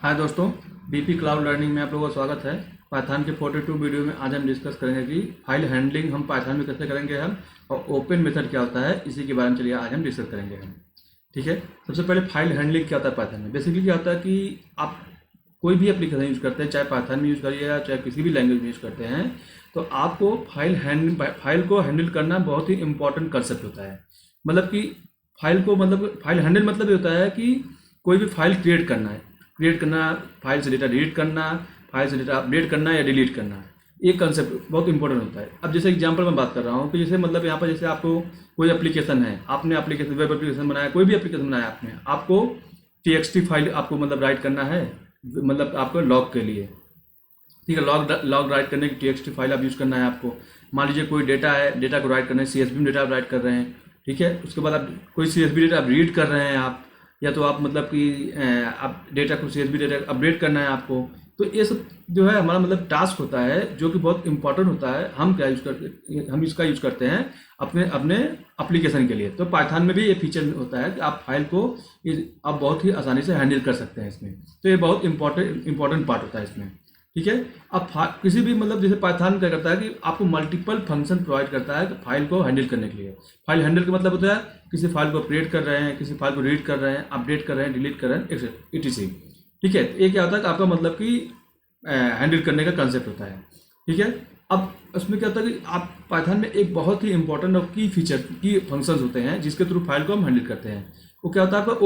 हाय दोस्तों, BP cloud learning में आप लोगों का स्वागत है। पाइथन के 42 वीडियो में आज हम डिस्कस करेंगे कि फाइल हैंडलिंग हम पाइथन में कैसे करेंगे हम, और ओपन मेथड क्या होता है, इसी के बारे में चलिए आज हम डिस्कस करेंगे हम। ठीक है, सबसे पहले फाइल हैंडलिंग क्या होता है पाइथन में। बेसिकली क्या होता है कि आप कोई भी एप्लीकेशन यूज़ करते हैं, चाहे पाइथन में यूज़ करिए या चाहे किसी भी लैंग्वेज में यूज़ करते हैं, तो आपको फाइल को हैंडल करना बहुत ही इंपॉर्टेंट कंसेप्ट होता है। मतलब कि फाइल हैंडल मतलब ये होता है कि कोई भी फाइल क्रिएट करना, फाइल से डेटा डिलीट करना, फाइल से डेटा अपडेट करना या डिलीट करना, ये कंसेप्ट बहुत इंपॉर्टेंट होता है। अब जैसे एग्जांपल मैं बात कर रहा हूँ कि जैसे मतलब यहाँ पर जैसे आपको कोई एप्लीकेशन है, आपने एप्लीकेशन वेब एप्लीकेशन बनाया, कोई भी एप्लीकेशन बनाया आपने, आपको TXT फाइल आपको मतलब राइट करना है, मतलब आपको लॉग के लिए। ठीक है, लॉग राइट करने की TXT फाइल आप यूज़ करना है आपको। मान लीजिए कोई डेटा है, डेटा को राइट करना है, CSV में डेटा आप राइट कर रहे हैं। ठीक है, उसके बाद आप कोई CSV डेटा आप रीड कर रहे हैं आप, या तो आप मतलब कि आप डेटा को CSV डेटा अपडेट करना है आपको। तो ये सब जो है हमारा मतलब टास्क होता है, जो कि बहुत इंपॉर्टेंट होता है। हम इसका यूज़ करते हैं अपने अपने एप्लीकेशन के लिए। तो पाइथन में भी ये फीचर होता है कि आप फाइल को आप बहुत ही आसानी से हैंडल कर सकते हैं इसमें। तो ये बहुत इंपॉर्टेंट पार्ट होता है इसमें। ठीक है, अब किसी भी मतलब जैसे पाइथन क्या करता है कि आपको मल्टीपल फंक्शन प्रोवाइड करता है फाइल को हैंडल करने के लिए। फाइल हैंडल का मतलब होता है किसी फाइल को अपडेट कर रहे हैं, किसी फाइल को रीड कर रहे हैं, अपडेट कर रहे हैं, डिलीट कर रहे हैं, etc। ठीक है, ये क्या होता है कि आपका मतलब कि हैंडल करने का कंसेप्ट होता है। ठीक है, अब उसमें क्या होता है कि आप पाइथन में एक बहुत ही इंपॉर्टेंट और की फंक्शंस होते हैं जिसके थ्रू फाइल को हम हैंडल करते हैं। वो क्या होता है आपका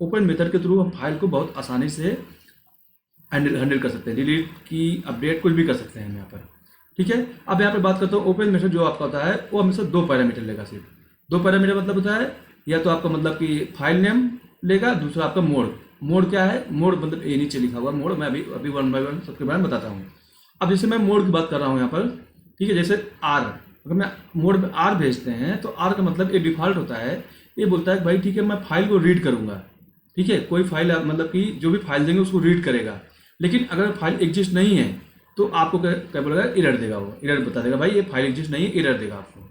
ओपन मेथड के थ्रू हम फाइल को बहुत आसानी से हैंडल कर सकते हैं, डिलीट की अपडेट कुछ भी कर सकते हैं हम यहाँ पर। ठीक है, अब यहाँ पे बात करता हूँ ओपन मेथड जो आपका होता है वो हमेशा 2 पैरामीटर लेगा। सिर्फ 2 पैरामीटर मतलब होता है या तो आपका मतलब कि फाइल नेम लेगा, दूसरा आपका मोड क्या है, मोड मतलब ये नीचे लिखा हुआ मोड। मैं अभी 1 बाय 1 सबके बारे में बताता हूँ। अब जैसे मैं मोड की बात कर रहा हूँ यहाँ पर, ठीक है, जैसे आर, अगर मैं मोड में आर भेजते हैं तो आर का मतलब ये डिफॉल्ट होता है, ये बोलता है भाई ठीक है मैं फाइल को रीड करूँगा। ठीक है, कोई फाइल मतलब कि जो भी फाइल देंगे उसको रीड करेगा। लेकिन अगर फाइल एग्जिस्ट नहीं है तो आपको क्या बोलेगा, एरर देगा, वो एरर बता देगा भाई ये फाइल एग्जिस्ट नहीं है, एरर देगा आपको।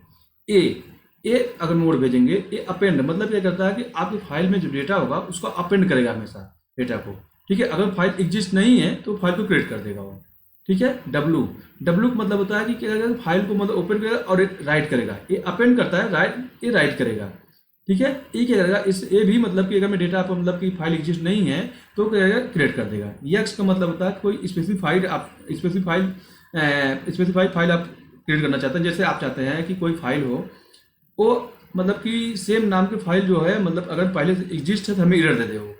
ए अगर मोड भेजेंगे, ये अपेंड मतलब ये करता है कि आपकी फाइल में जो डेटा होगा उसको अपेंड करेगा हमेशा डेटा को। ठीक है, अगर फाइल एग्जिस्ट नहीं है तो फाइल को क्रिएट कर देगा वो। ठीक है, डब्लू का मतलब होता है कि क्या करेगा, फाइल को मतलब ओपन करेगा और राइट करेगा। ये अपेंड करता है, ये राइट करेगा। ठीक है, ये क्या करेगा, ये भी मतलब कि अगर मैं डेटा आपको मतलब कि फाइल एग्जिस्ट नहीं है तो क्या करेगा, क्रिएट कर देगा। यक्स का मतलब होता है कोई स्पेसिफाइड फाइल आप क्रिएट करना चाहते हैं। जैसे आप चाहते हैं कि कोई फाइल हो, वो मतलब कि सेम नाम की फाइल जो है, मतलब अगर पहले से एग्जिस्ट है तो हमें एरर दे दे वो।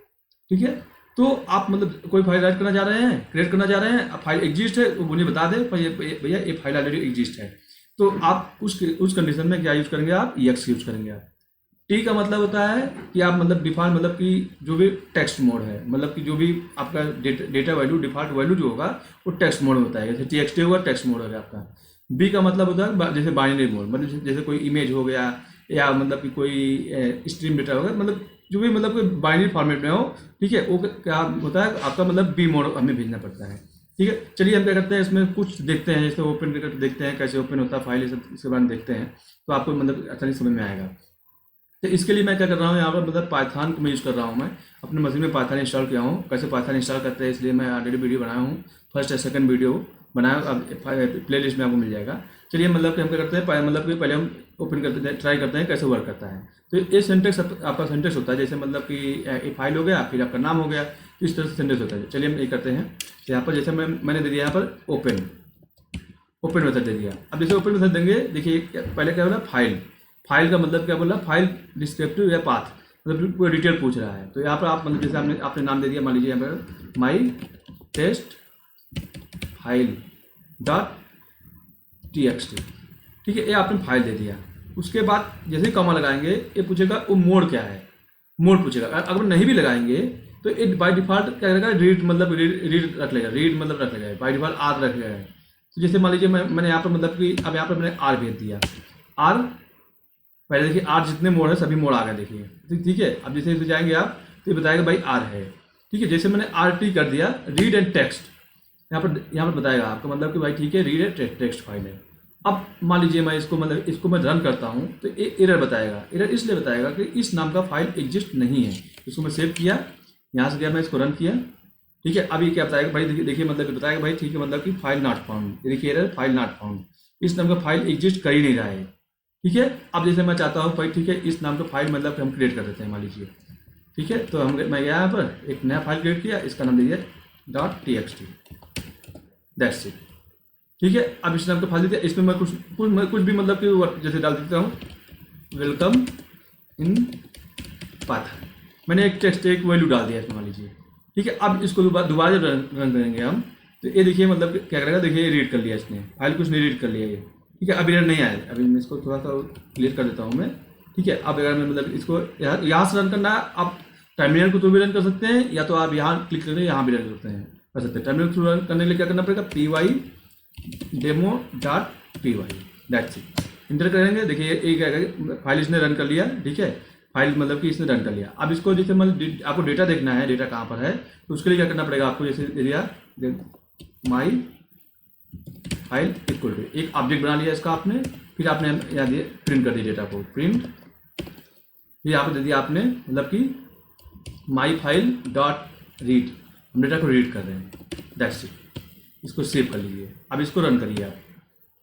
ठीक है, तो आप मतलब कोई फाइल राइट करना चाह रहे हैं, क्रिएट करना चाह रहे हैं, अब फाइल एग्जिस्ट है वो मुझे बता दे भैया ये फाइल ऑलरेडी एग्जिस्ट है। तो आप उस कंडीशन में क्या यूज़ करेंगे, आप यक्स यूज़ करेंगे आप। टी का मतलब होता है कि आप मतलब डिफॉल्ट मतलब कि जो भी टेक्स्ट मोड है, मतलब कि जो भी आपका डेटा वैल्यू डिफॉल्ट वैल्यू जो होगा वो टेक्स्ट मोड में होता है। जैसे TXT होगा टेक्स्ट मोड होगा आपका। बी का मतलब होता है जैसे बाइनरी मोड, मतलब जैसे कोई इमेज हो गया या मतलब कि कोई स्ट्रीम डेटा होगा, मतलब जो भी मतलब कोई बाइनरी फॉर्मेट में हो। ठीक है, वो क्या होता है आपका मतलब बी मोड हमें भेजना पड़ता है। ठीक है, चलिए हम क्या करते हैं इसमें कुछ देखते हैं, जैसे ओपन करके देखते हैं कैसे ओपन होता है फाइल, ये सब इसके बारे में देखते हैं तो आपको मतलब आसानी समझ में आएगा। तो इसके लिए मैं क्या कर रहा हूँ यहाँ पर, मतलब पाइथन को मैं यूज़ कर रहा हूँ। मैं अपने मशीन में पाइथन इंस्टॉल किया हूँ। कैसे पाइथन इंस्टॉल करते हैं इसलिए मैं ऑलरेडी वीडियो बनाया हूँ, फर्स्ट या सेकंड वीडियो बनाया, अब प्ले लिस्ट में आपको मिल जाएगा। चलिए मतलब कि हम क्या करते हैं, मतलब कि पहले हम ओपन करते हैं, ट्राई करते हैं कैसे वर्क करता है। तो ये सेंटेक्स आपका सेंटेक्स होता है, जैसे मतलब कि ये फाइल हो गया, फिर आपका नाम हो गया, तो इस तरह से सेंटेक्स होता है। चलिए हम ये करते हैं। यहाँ पर जैसे मैंने दे दिया यहाँ पर ओपन मेथड दे दिया। अब जैसे ओपन मेथड देंगे, देखिए पहले क्या बोला, फाइल का मतलब क्या बोला, फाइल डिस्क्रिप्टिव या पाथ, मतलब पूरा डिटेल पूछ रहा है। तो यहाँ पर आप मतलब जैसे आपने नाम दे दिया, मान लीजिए यहाँ पर माई टेस्ट फाइल .txt। ठीक है, ये आपने फाइल दे दिया। उसके बाद जैसे ही कॉमा लगाएंगे ये पूछेगा वो मोड क्या है, मोड पूछेगा। अगर नहीं भी लगाएंगे तो ये बाय डिफॉल्ट क्या करेगा, रीड मतलब रीड रख लेगा, बाय डिफॉल्ट आर रख लेगा। तो जैसे मान लीजिए मैंने यहाँ पर मतलब कि अब यहाँ पर मैंने आर भेज दिया। आर पहले देखिए आर जितने मोड है सभी मोड आ गए देखिए। ठीक है, अब जैसे जाएंगे आप तो ये बताएगा भाई आर है। ठीक है, जैसे मैंने RT कर दिया, रीड एंड टेक्स्ट, यहाँ पर बताएगा आपको मतलब कि भाई ठीक है रीड एंड टेक्स्ट फाइल है। अब मान लीजिए मैं इसको मैं रन करता हूँ तो ये एरर बताएगा। एरर इसलिए बताएगा कि इस नाम का फाइल एग्जिस्ट नहीं है। इसको मैं सेव किया, यहाँ से गया मैं इसको रन किया, ठीक है, अभी क्या बताएगा भाई, देखिए मतलब बताएगा भाई, ठीक है, मतलब कि फाइल नॉट फाउंड, देखिए एरर फाइल नॉट फाउंड, इस नाम का फाइल एग्जिस्ट कर ही नहीं रहा है। ठीक है, अब जैसे मैं चाहता हूँ भाई, ठीक है, इस नाम का फाइल मतलब कि हम क्रिएट कर देते हैं, मान लीजिए। ठीक है, तो मैं गया यहाँ पर एक नया फाइल क्रिएट किया, इसका नाम दे दिया .txt, दैट्स इट। ठीक है, अब इस नाम का फाइल दिया, इसमें मैं कुछ भी मतलब कि जैसे डाल देता हूँ, वेलकम इन पाइथन, मैंने एक टेक्स्ट एक वैल्यू डाल दिया इसमें, मान लीजिए। ठीक है, अब इसको दोबारा जब रन करेंगे हम, तो ये देखिए मतलब क्या करेगा, देखिए रीड कर लिया इसने, फाइल कुछ नहीं रीड कर लिया ये। ठीक है, अब एरर नहीं आया, अभी मैं इसको थोड़ा सा क्लियर कर देता हूँ मैं। ठीक है, अब अगर मैं मतलब इसको यहाँ से रन करना है, आप टर्मिनल को तो भी रन कर सकते हैं, या तो आप यहाँ क्लिक करके यहाँ भी रन कर सकते हैं। टर्मिनल को रन करने के लिए क्या करना पड़ेगा, py demo.py, that's it, inter करेंगे। देखिए ये क्या करेगा, फाइल इसने रन कर लिया। ठीक है, फाइल मतलब कि इसने रन कर लिया। अब इसको जैसे मतलब आपको डेटा देखना है, डेटा कहाँ पर है, तो उसके लिए क्या करना पड़ेगा आपको, जैसे दिया माई फाइल इक्वल टू, एक ऑब्जेक्ट बना लिया इसका आपने, फिर आपने यहाँ दिए प्रिंट कर दिया डेटा को, प्रिंट, फिर यहाँ पर दे दिया आपने मतलब कि माई फाइल डॉट रीड, हम डेटा को रीड कर रहे हैं, दैट्स इट। इसको सेव कर लीजिए, अब इसको रन करिए आप।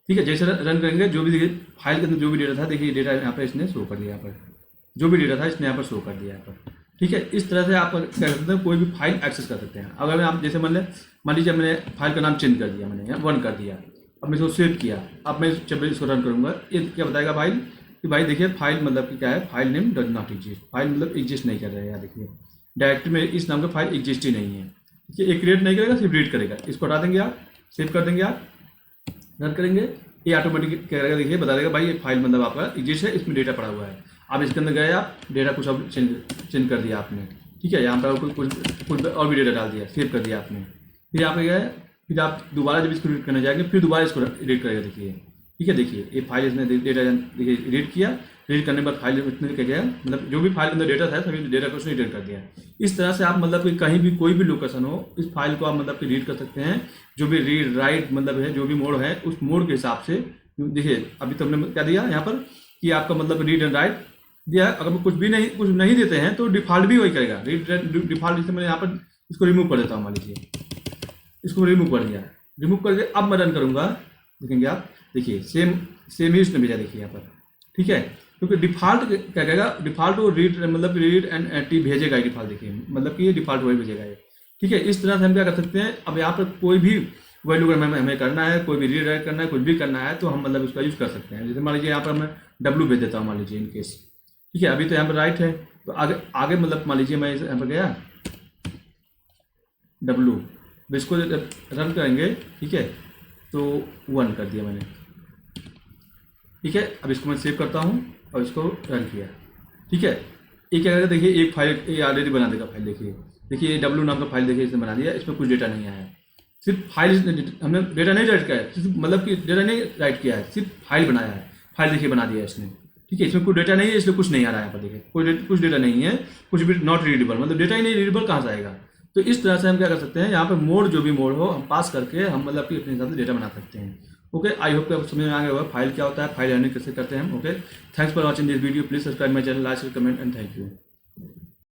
ठीक है, जैसे रन करेंगे, जो भी देखिए फाइल के अंदर जो भी डेटा था, देखिए डेटा यहाँ पर इसने शो कर दिया, यहाँ पर जो भी डेटा था इसने यहाँ पर शो कर दिया यहाँ पर। ठीक है, इस तरह से आप क्या कर सकते हैं, कोई भी फाइल एक्सेस कर सकते हैं। अगर आप जैसे मान लीजिए मैंने फाइल का नाम चेंज कर दिया, मैंने यहाँ 1 कर दिया, अब मैं इसको सेव किया, अब मैं जब इसको रन करूँगा, ये क्या बताएगा भाई कि भाई देखिए फाइल मतलब कि क्या है, file name does not exist, file मतलब एग्जिस्ट नहीं कर रहा है। यहाँ देखिए डायरेक्टरी में इस नाम का फाइल एग्जिस्ट ही नहीं है। ठीक है, ये क्रिएट नहीं करेगा, सिर्फ रीड करेगा। इसको हटा देंगे आप, सेव कर देंगे आप, रन करेंगे, ये ऑटोमेटिक क्या करेगा, देखिए बता देगा भाई ये फाइल मतलब आपका एग्जिस्ट है, इसमें डेटा पड़ा हुआ है। अब इसके अंदर गए आप, डेटा कुछ अब चेंज कर दिया आपने। ठीक है, यहाँ पर कुछ और भी डेटा डाल दिया, सेव कर दिया आपने, फिर यहाँ पे गए, फिर आप दोबारा जब इसको रीड करने जाएंगे, फिर दोबारा इसको रीड करेगा। देखिए ठीक है, देखिए ये फाइल इसने डेटा देखिए रीड किया, रीड करने के बाद फाइल इतने क्या गया, मतलब जो भी फाइल के अंदर डेटा था सभी डेटा को उसने रीड कर दिया। इस तरह से आप मतलब कि कहीं भी कोई भी लोकेशन हो, इस फाइल को आप मतलब कि रीड कर सकते हैं। जो भी रीड राइट मतलब है, जो भी मोड है, उस मोड के हिसाब से देखिए अभी तो हमने क्या दिया यहाँ पर कि आपका मतलब रीड एंड राइट दिया। अगर कुछ नहीं देते हैं तो डिफ़ॉल्ट भी वही करेगा, रीड डिफ़ॉल्ट। जैसे मैंने यहाँ पर इसको रिमूव कर देता हूँ, मान लीजिए इसको रिमूव कर दिया, रिमूव करके अब मैं रन करूँगा, देखेंगे आप, देखिए सेम ही उसने भेजा, देखिए यहाँ पर। ठीक है, क्योंकि डिफ़ॉल्ट क्या कहेगा, डिफ़ॉल्ट वो रीड मतलब रीड एंड टी भेजेगा, डिफ़ॉल्ट देखिए मतलब कि ये डिफ़ॉल्ट वही भेजेगा ये। ठीक है, इस तरह से हम क्या कर सकते हैं। अब यहाँ पर कोई भी वैल्यू अगर हमें करना है, कोई भी रीड राइट करना है, कुछ भी करना है, तो हम मतलब उसका यूज़ कर सकते हैं। जैसे मान लीजिए यहाँ पर मैं डब्लू भेज देता हूँ, मान लीजिए इन केस। ठीक है, अभी तो यहाँ पर राइट है, तो आगे मतलब मान लीजिए मैं यहाँ पर गया डब्लू, इसको रन करेंगे। ठीक है, तो 1 कर दिया मैंने। ठीक है, अब इसको मैं सेव करता हूँ और इसको रन किया। ठीक है, ये क्या करेगा, देखिए एक फाइल ये ऑलरेडी बना देगा फाइल। देखिए डब्लू नाम का फाइल देखिए इसने बना दिया, इसमें कुछ डेटा नहीं आया है, सिर्फ फाइल हमने डेटा नहीं राइट किया है, सिर्फ मतलब कि डेटा नहीं राइट किया है, सिर्फ फाइल बनाया है, फाइल देखिए बना दिया है इसने। ठीक है, इसमें कोई डेटा नहीं है, इसलिए कुछ नहीं आ रहा है यहाँ पर। देखिए कुछ डेटा नहीं है, कुछ भी नॉट रीडेबल, मतलब डेटा ही नहीं रीडेबल कहाँ से आएगा। तो इस तरह से हम क्या कर सकते हैं, यहाँ पे मोड जो भी मोड हो हम पास करके हम मतलब कि अपने हिसाब से डेटा बना सकते हैं। ओके, आई होप कि आपको समझ में आ गया होगा फाइल क्या होता है, फाइल रनिंग कैसे करते हैं हम। Okay, thanks for watching this video, please subscribe my channel, like comment and thank you.